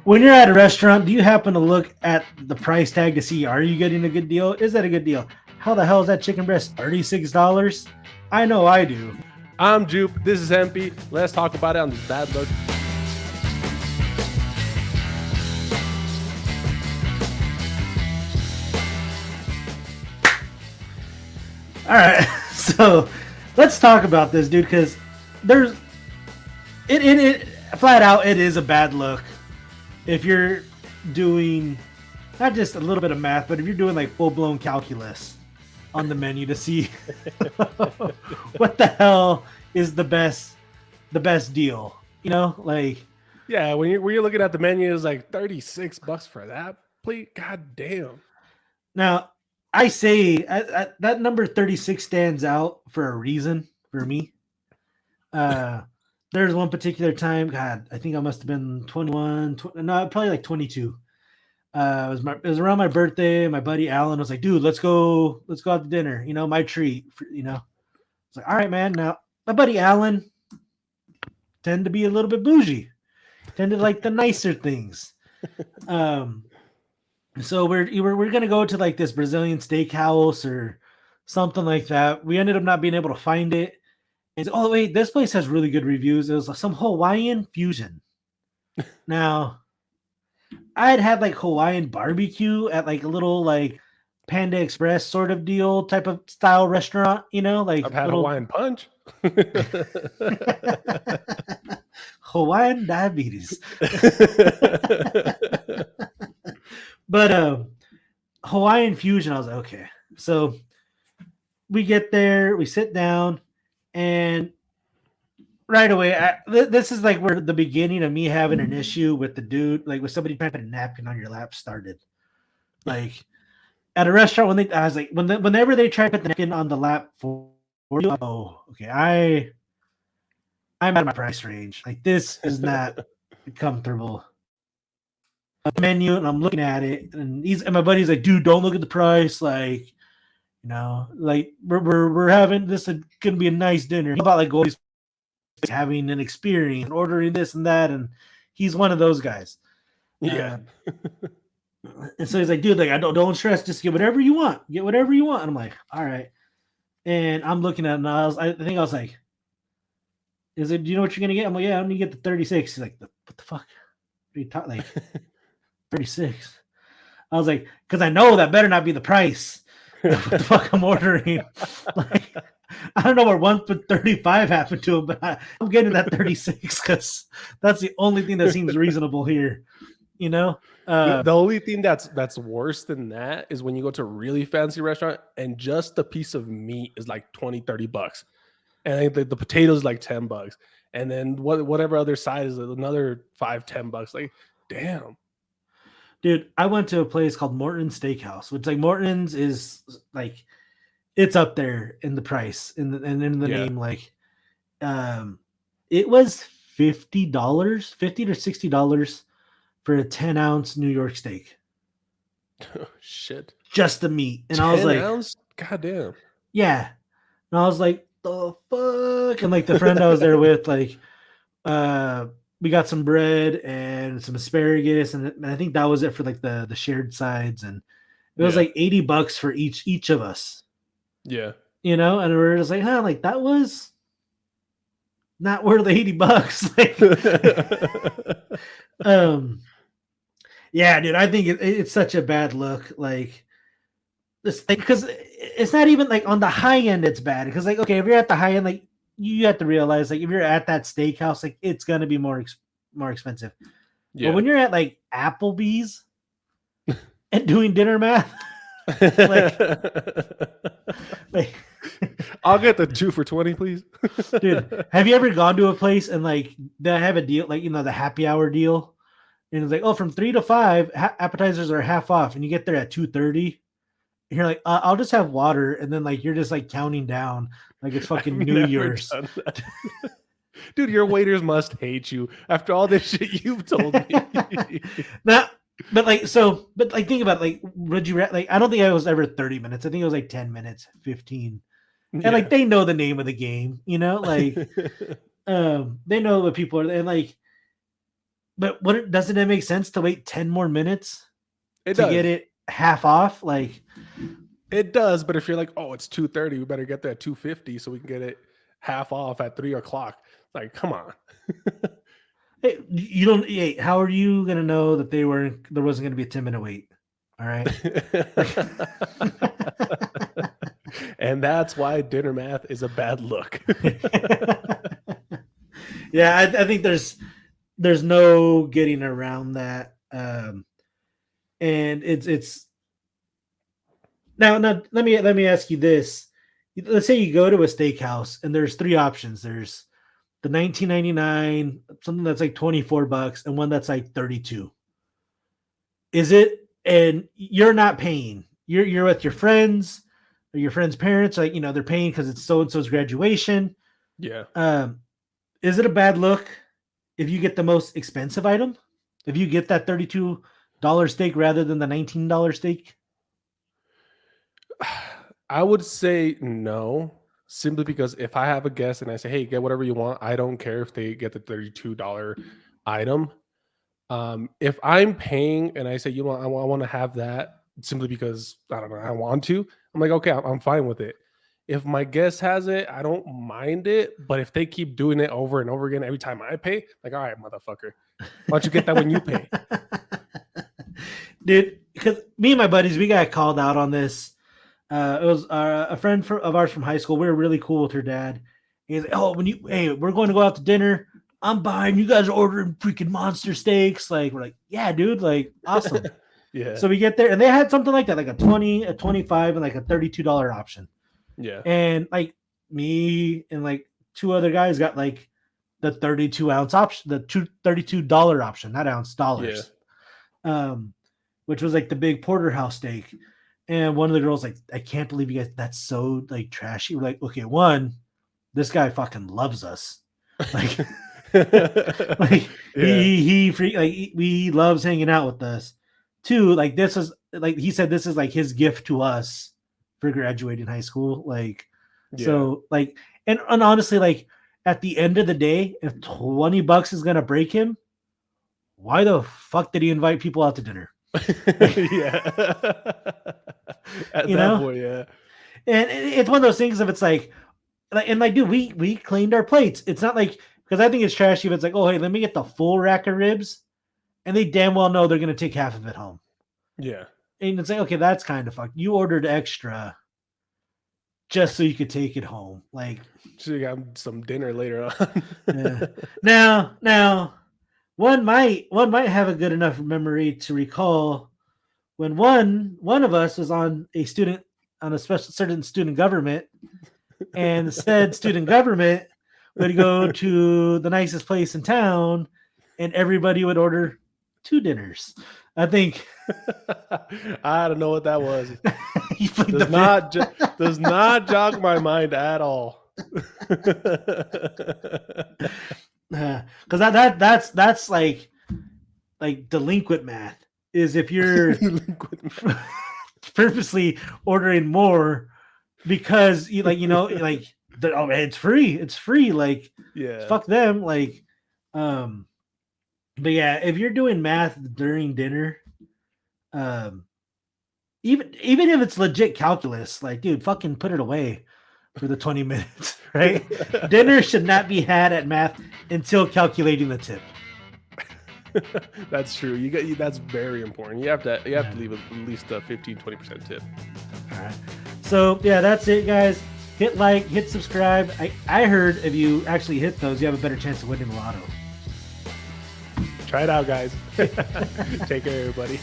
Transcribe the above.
When you're at a restaurant, do you happen to look at the price tag to see are you getting a good deal? Is that a good deal? How the hell is that chicken breast $36? I know I do. I'm Jupe. This is MP. Let's talk about it on this bad look. All right, so let's talk about this, dude, because there's it flat out it is a bad look if you're doing not just a little bit of math, but if you're doing like full blown calculus on the menu to see what the hell is the best deal, you know, like Yeah, when you're looking at the menu, it's like $36 for that plate. God damn. now I say that number 36 stands out for a reason for me. Uh, there's one particular time, God, I think I must have been 21, no, probably like 22. It was around my birthday. My buddy Alan was like, "Dude, let's go out to dinner. You know, my treat. It's like, all right, man. Now, my buddy Alan tend to be a little bit bougie, tend to like the nicer things. Um, so we're gonna go to like this Brazilian steakhouse or something like that. We ended up not being able to find it. And oh wait, this place has really good reviews. It was some Hawaiian fusion. Now, I had like Hawaiian barbecue at like a little like Panda Express sort of deal type of style restaurant, you know, like I've had little Hawaiian punch. Hawaiian diabetes. But Hawaiian fusion, I was like, okay. So we get there, we sit down, and right away, this is like where the beginning of me having an issue with the dude, like with somebody trying to put a napkin on your lap started. Like at a restaurant, I was like, whenever they try to put the napkin on the lap for you, oh, okay, I'm out of my price range. Like this is not comfortable. Menu, and I'm looking at it, and my buddy's like, dude, don't look at the price. Like, you know, like we're having this is gonna be a nice dinner. How about like going having an experience and ordering this and that, and he's one of those guys. Yeah. And so he's like, dude, like I don't stress, just get whatever you want. Get whatever you want. And I'm like, all right. And I'm looking at it, and I think I was like, is it, do you know what you're gonna get? I'm like, yeah, I'm gonna get the 36. He's like, what the fuck? What are you talking like 36? I was like, because I know that better not be the price. What the fuck I'm ordering? Like, I don't know where 135 happened to him, but I'm getting that 36 because that's the only thing that seems reasonable here. You know, the only thing that's worse than that is when you go to a really fancy restaurant and just a piece of meat is like $20-$30, and I think the potatoes like $10, and then whatever other side is another $5-$10. Like, damn. Dude, I went to a place called Morton's Steakhouse, which like Morton's is like it's up there in the price in the name. Like, it was $50, $50 to $60 for a 10-ounce New York steak. Oh, shit. Just the meat. And I was like, ounce? God damn. Yeah. And I was like, the fuck? And like the friend I was there with, like, we got some bread and some asparagus, and I think that was it for like the shared sides, and it was like $80 for each of us. Yeah. You know, and we were just like, huh, like that was not worth the $80. Like, yeah, dude, I think it's such a bad look. Like this thing, because it's not even like on the high end, it's bad. Because like, okay, if you're at the high end, like you have to realize, like if you're at that steakhouse, like it's gonna be more expensive. Yeah. But when you're at like Applebee's and doing dinner math, like I'll get the 2 for $20, please. Dude, have you ever gone to a place and like they have a deal, like, you know, the happy hour deal, and it's like, oh, from 3 to 5 appetizers are half off, and you get there at 2:30. You're like, I'll just have water, and then like you're just like counting down like it's fucking New Year's. Dude, your waiters must hate you after all this shit you've told me. Now, but like think about it, like, would you like? I don't think I was ever 30 minutes. I think it was like 10 minutes, 15, and like they know the name of the game, you know, like they know what people are, and like but what doesn't it make sense to wait 10 more minutes It to does. get it half off? Like, It does, but if you're like, oh, it's 2:30, we better get there at 2:50 so we can get it half off at 3:00. Like, come on. hey, you don't. Hey, how are you gonna know that there wasn't gonna be a 10-minute wait? All right. And that's why dinner math is a bad look. Yeah, I think there's no getting around that. And it's now let me ask you this. Let's say you go to a steakhouse and there's three options. There's the 19.99, something that's like $24, and one that's like 32. Is it, and you're not paying. You're with your friends or your friends' parents, like they're paying because it's so and so's graduation. Yeah. Is it a bad look if you get the most expensive item? If you get that $32 steak rather than the $19 steak? I would say no, simply because if I have a guest and I say, hey, get whatever you want, I don't care if they get the $32 item. If I'm paying and I say, I want to have that simply because I don't know, I want to, I'm like, okay, I'm fine with it. If my guest has it, I don't mind it. But if they keep doing it over and over again every time I pay, like, all right, motherfucker, why don't you get that when you pay? Dude, because me and my buddies, we got called out on this. It was a friend of ours from high school. We were really cool with her dad. He's like, oh, we're going to go out to dinner. I'm buying. You guys are ordering freaking monster steaks. Like, we're like, yeah, dude, like, awesome. Yeah. So we get there, and they had something like that, like a 20, a 25, and like a $32 option. Yeah. And like me and like two other guys got like the 32-ounce option, the $32 option, not ounce, dollars. Yeah. Which was like the big porterhouse steak. And one of the girls like, I can't believe you guys, that's so like trashy. We're like, okay, one, this guy fucking loves us. Like, like he loves hanging out with us. Two, like this is like he said, this is like his gift to us for graduating high school. Like, so like, and honestly, like at the end of the day, if $20 is gonna break him, why the fuck did he invite people out to dinner? Yeah. At that point, yeah. And it's one of those things if it's like and like, dude, we cleaned our plates. It's not like, because I think it's trashy if it's like, oh, hey, let me get the full rack of ribs, and they damn well know they're gonna take half of it home. Yeah. And it's like, okay, that's kind of fucked. You ordered extra just so you could take it home. Like, so you got some dinner later on. Yeah. Now, one might have a good enough memory to recall when one of us was on a certain student government, and said student government would go to the nicest place in town, and everybody would order 2 dinners. I think I don't know what that was. Does not jog my mind at all. Because that's like delinquent math. Is if you're purposely ordering more because you like oh, it's free, like, yeah, fuck them, like, but yeah, if you're doing math during dinner, even if it's legit calculus, like, dude, fucking put it away for the 20 minutes, right? Dinner should not be had at math until calculating the tip. That's true. That's very important. You have to leave at least a 15-20% tip. All right. So yeah, that's it, guys. Hit like, hit subscribe. I heard if you actually hit those, you have a better chance of winning the lotto. Try it out, guys. Take care, everybody.